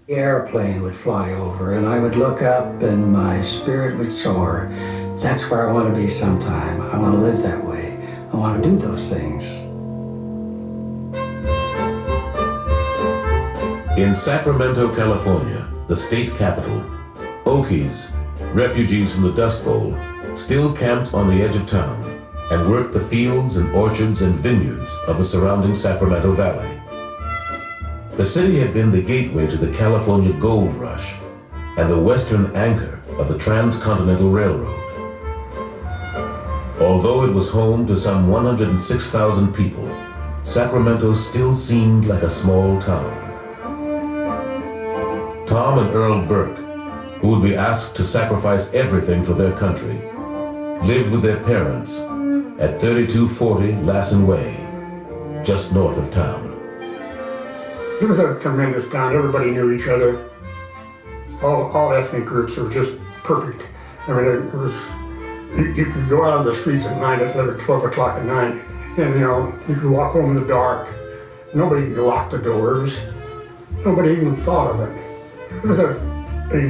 The airplane would fly over and I would look up and my spirit would soar. That's where I want to be sometime. I want to live that way. I want to do those things. In Sacramento, California, the state capital, Okies, refugees from the Dust Bowl, still camped on the edge of town and worked the fields and orchards and vineyards of the surrounding Sacramento Valley. The city had been the gateway to the California gold rush and the western anchor of the Transcontinental Railroad. Although it was home to some 106,000 people, Sacramento still seemed like a small town. Tom and Earl Burke, who would be asked to sacrifice everything for their country, lived with their parents at 3240 Lassen Way, just north of town. It was a tremendous town. Everybody knew each other. All ethnic groups were just perfect. I mean, it was, you could go out on the streets at night at 11, 12 o'clock at night, and you could walk home in the dark. Nobody locked the doors. Nobody even thought of it. It was a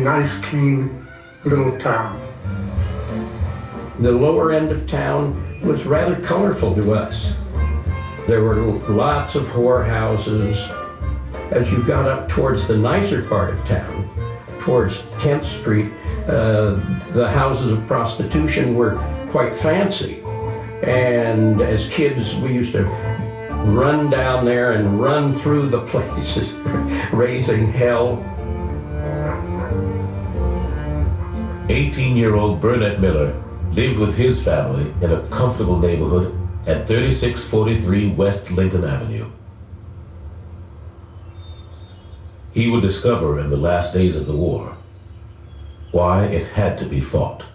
nice, clean little town. The lower end of town was rather colorful to us. There were lots of whorehouses. As you got up towards the nicer part of town, towards 10th Street, the houses of prostitution were quite fancy. And as kids, we used to run down there and run through the places, raising hell. 18-year-old Burnett Miller lived with his family in a comfortable neighborhood at 3643 West Lincoln Avenue. He would discover in the last days of the war why it had to be fought.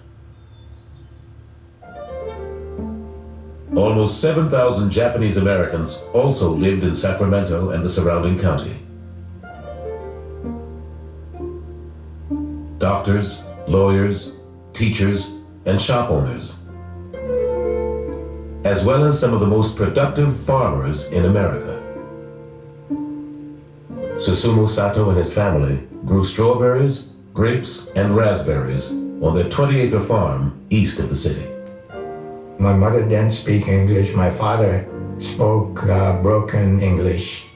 Almost 7,000 Japanese Americans also lived in Sacramento and the surrounding county. Doctors, lawyers, teachers, and shop owners, as well as some of the most productive farmers in America. Susumu Sato and his family grew strawberries, grapes, and raspberries on their 20-acre farm east of the city. My mother didn't speak English. My father spoke broken English.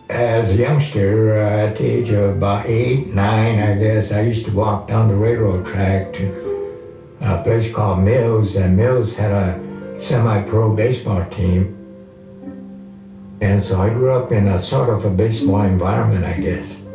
As a youngster, at the age of about 8, 9, I guess, I used to walk down the railroad track to a place called Mills, and Mills had a semi-pro baseball team. And so I grew up in a sort of a baseball environment, I guess.